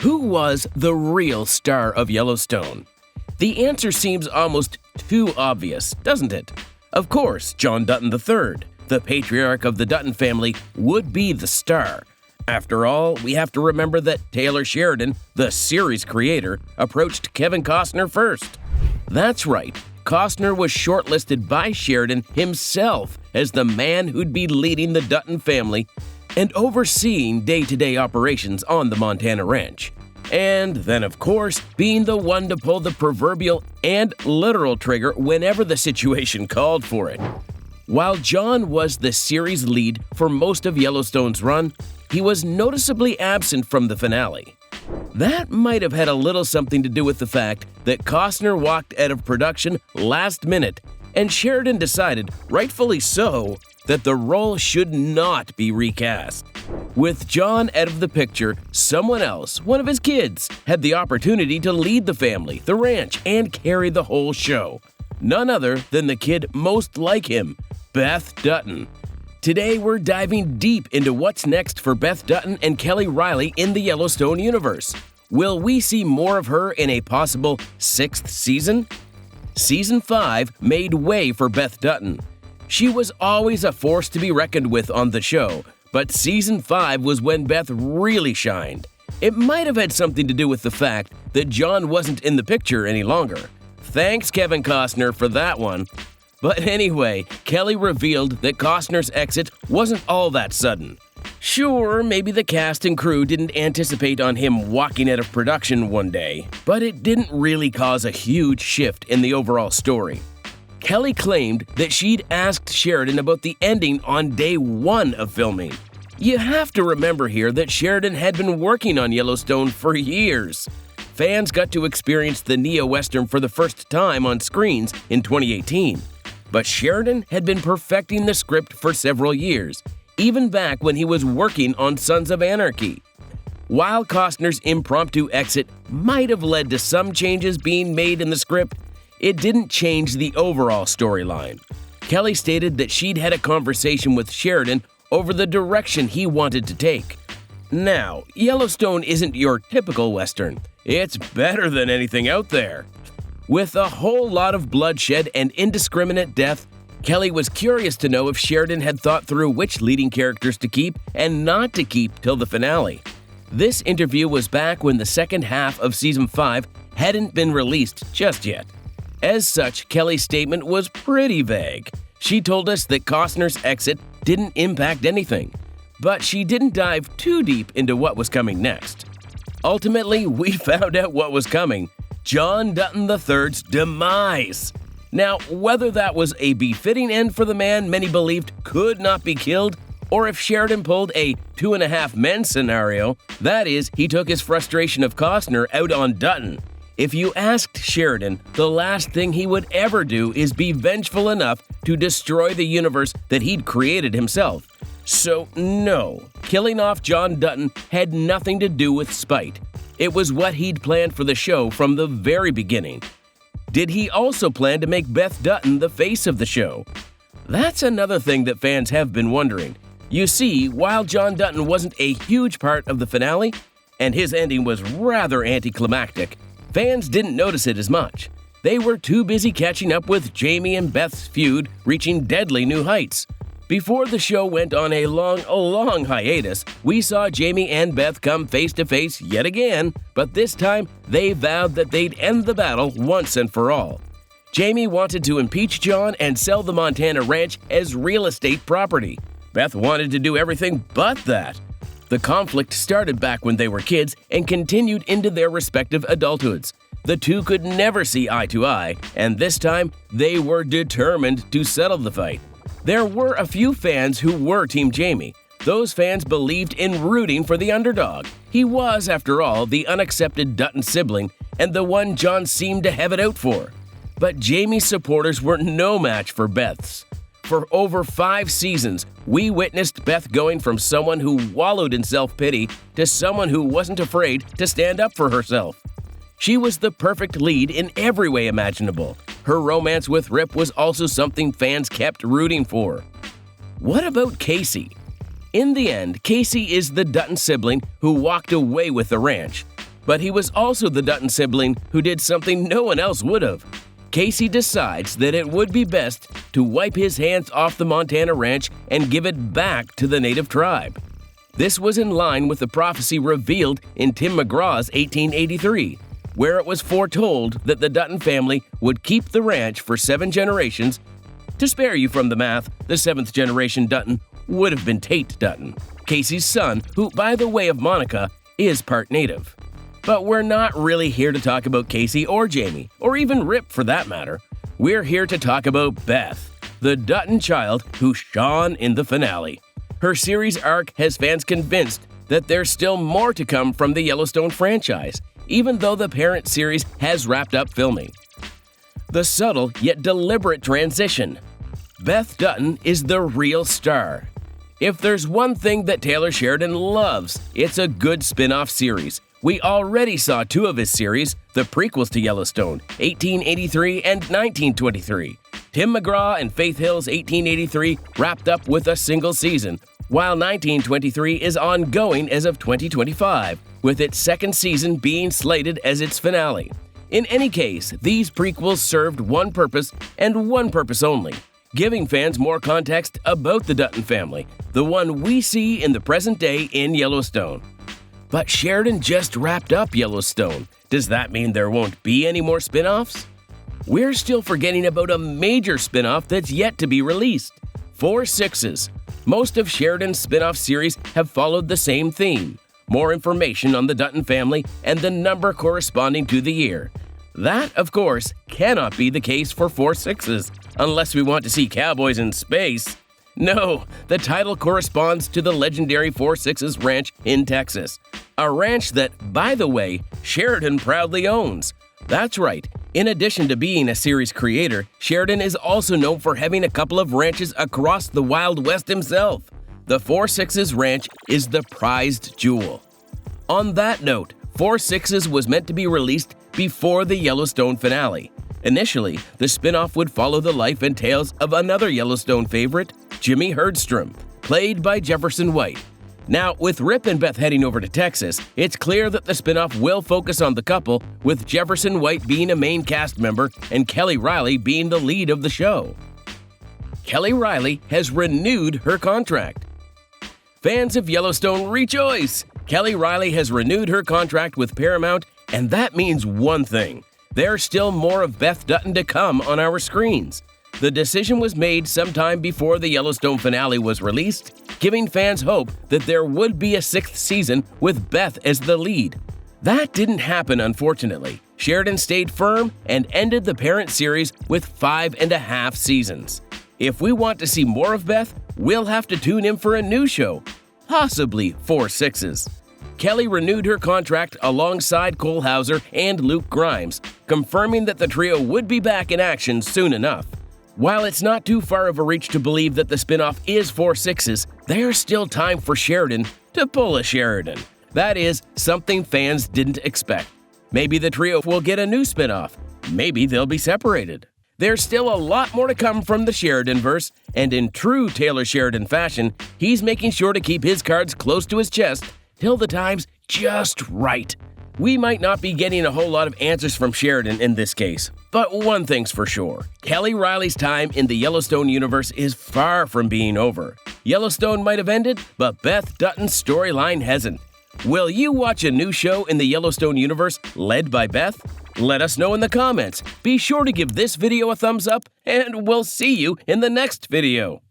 Who was the real star of Yellowstone? The answer seems almost too obvious, doesn't it? Of course, John Dutton III, the patriarch of the Dutton family, would be the star. After all, we have to remember that Taylor Sheridan, the series creator, approached Kevin Costner first. That's right, Costner was shortlisted by Sheridan himself as the man who'd be leading the Dutton family and overseeing day-to-day operations on the Montana ranch. And then, of course, being the one to pull the proverbial and literal trigger whenever the situation called for it. While John was the series lead for most of Yellowstone's run, he was noticeably absent from the finale. That might have had a little something to do with the fact that Costner walked out of production last minute, and Sheridan decided, rightfully so, that the role should not be recast. With John out of the picture, someone else, one of his kids, had the opportunity to lead the family, the ranch, and carry the whole show. None other than the kid most like him, Beth Dutton. Today we're diving deep into what's next for Beth Dutton and Kelly Riley in the Yellowstone universe. Will we see more of her in a possible 6th season? Season 5 made way for Beth Dutton. She was always a force to be reckoned with on the show, but Season 5 was when Beth really shined. It might have had something to do with the fact that John wasn't in the picture any longer. Thanks, Kevin Costner, for that one. But anyway, Kelly revealed that Costner's exit wasn't all that sudden. Sure, maybe the cast and crew didn't anticipate on him walking out of production one day, but it didn't really cause a huge shift in the overall story. Kelly claimed that she'd asked Sheridan about the ending on day 1 of filming. You have to remember here that Sheridan had been working on Yellowstone for years. Fans got to experience the neo-western for the first time on screens in 2018. But Sheridan had been perfecting the script for several years, even back when he was working on Sons of Anarchy. While Costner's impromptu exit might have led to some changes being made in the script, it didn't change the overall storyline. Kelly stated that she'd had a conversation with Sheridan over the direction he wanted to take. Now, Yellowstone isn't your typical Western. It's better than anything out there. With a whole lot of bloodshed and indiscriminate death, Kelly was curious to know if Sheridan had thought through which leading characters to keep and not to keep till the finale. This interview was back when the second half of Season 5 hadn't been released just yet. As such, Kelly's statement was pretty vague. She told us that Costner's exit didn't impact anything, but she didn't dive too deep into what was coming next. Ultimately, we found out what was coming: John Dutton III's demise. Now, whether that was a befitting end for the man many believed could not be killed, or if Sheridan pulled a 2.5 Men scenario, that is, he took his frustration of Costner out on Dutton. If you asked Sheridan, the last thing he would ever do is be vengeful enough to destroy the universe that he'd created himself. So no, killing off John Dutton had nothing to do with spite. It was what he'd planned for the show from the very beginning. Did he also plan to make Beth Dutton the face of the show? That's another thing that fans have been wondering. You see, while John Dutton wasn't a huge part of the finale, and his ending was rather anticlimactic, fans didn't notice it as much. They were too busy catching up with Jamie and Beth's feud reaching deadly new heights. Before the show went on a long hiatus, we saw Jamie and Beth come face to face yet again, but this time they vowed that they'd end the battle once and for all. Jamie wanted to impeach John and sell the Montana ranch as real estate property. Beth wanted to do everything but that. The conflict started back when they were kids and continued into their respective adulthoods. The two could never see eye to eye, and this time they were determined to settle the fight. There were a few fans who were Team Jamie. Those fans believed in rooting for the underdog. He was, after all, the unaccepted Dutton sibling and the one John seemed to have it out for. But Jamie's supporters were no match for Beth's. For over 5 seasons, we witnessed Beth going from someone who wallowed in self-pity to someone who wasn't afraid to stand up for herself. She was the perfect lead in every way imaginable. Her romance with Rip was also something fans kept rooting for. What about Casey? In the end, Casey is the Dutton sibling who walked away with the ranch. But he was also the Dutton sibling who did something no one else would have. Casey decides that it would be best to wipe his hands off the Montana ranch and give it back to the native tribe. This was in line with the prophecy revealed in Tim McGraw's 1883, where it was foretold that the Dutton family would keep the ranch for 7 generations. To spare you from the math, the 7th generation Dutton would have been Tate Dutton, Casey's son, who, by the way of Monica, is part native. But we're not really here to talk about Casey or Jamie, or even Rip for that matter. We're here to talk about Beth, the Dutton child who shone in the finale. Her series arc has fans convinced that there's still more to come from the Yellowstone franchise, even though the parent series has wrapped up filming. The subtle yet deliberate transition. Beth Dutton is the real star. If there's one thing that Taylor Sheridan loves, it's a good spin-off series. We already saw 2 of his series, the prequels to Yellowstone, 1883 and 1923. Tim McGraw and Faith Hill's 1883 wrapped up with a single season, while 1923 is ongoing as of 2025, with its 2nd season being slated as its finale. In any case, these prequels served one purpose and one purpose only: giving fans more context about the Dutton family, the one we see in the present day in Yellowstone. But Sheridan just wrapped up Yellowstone. Does that mean there won't be any more spin-offs? We're still forgetting about a major spin-off that's yet to be released: 4 Sixes. Most of Sheridan's spin-off series have followed the same theme: more information on the Dutton family and the number corresponding to the year. That, of course, cannot be the case for 4 Sixes, unless we want to see cowboys in space. No, the title corresponds to the legendary 4 Sixes Ranch in Texas, a ranch that, by the way, Sheridan proudly owns. That's right, in addition to being a series creator, Sheridan is also known for having a couple of ranches across the Wild West himself. The 4 Sixes Ranch is the prized jewel. On that note, 4 Sixes was meant to be released before the Yellowstone finale. Initially, the spin-off would follow the life and tales of another Yellowstone favorite, Jimmy Herdstrom, played by Jefferson White. Now, with Rip and Beth heading over to Texas, it's clear that the spin-off will focus on the couple, with Jefferson White being a main cast member and Kelly Riley being the lead of the show. Kelly Riley has renewed her contract. Fans of Yellowstone rejoice! Kelly Riley has renewed her contract with Paramount, and that means one thing: there's still more of Beth Dutton to come on our screens. The decision was made sometime before the Yellowstone finale was released, giving fans hope that there would be a 6th season with Beth as the lead. That didn't happen, unfortunately. Sheridan stayed firm and ended the parent series with 5.5 seasons. If we want to see more of Beth, we'll have to tune in for a new show, possibly 4 Sixes. Kelly renewed her contract alongside Cole Hauser and Luke Grimes, confirming that the trio would be back in action soon enough. While it's not too far of a reach to believe that the spin-off is 4 Sixes, there's still time for Sheridan to pull a Sheridan. That is, something fans didn't expect. Maybe the trio will get a new spin-off. Maybe they'll be separated. There's still a lot more to come from the Sheridan-verse, and in true Taylor Sheridan fashion, he's making sure to keep his cards close to his chest till the time's just right. We might not be getting a whole lot of answers from Sheridan in this case, but one thing's for sure: Kelly Riley's time in the Yellowstone universe is far from being over. Yellowstone might have ended, but Beth Dutton's storyline hasn't. Will you watch a new show in the Yellowstone universe led by Beth? Let us know in the comments. Be sure to give this video a thumbs up, and we'll see you in the next video.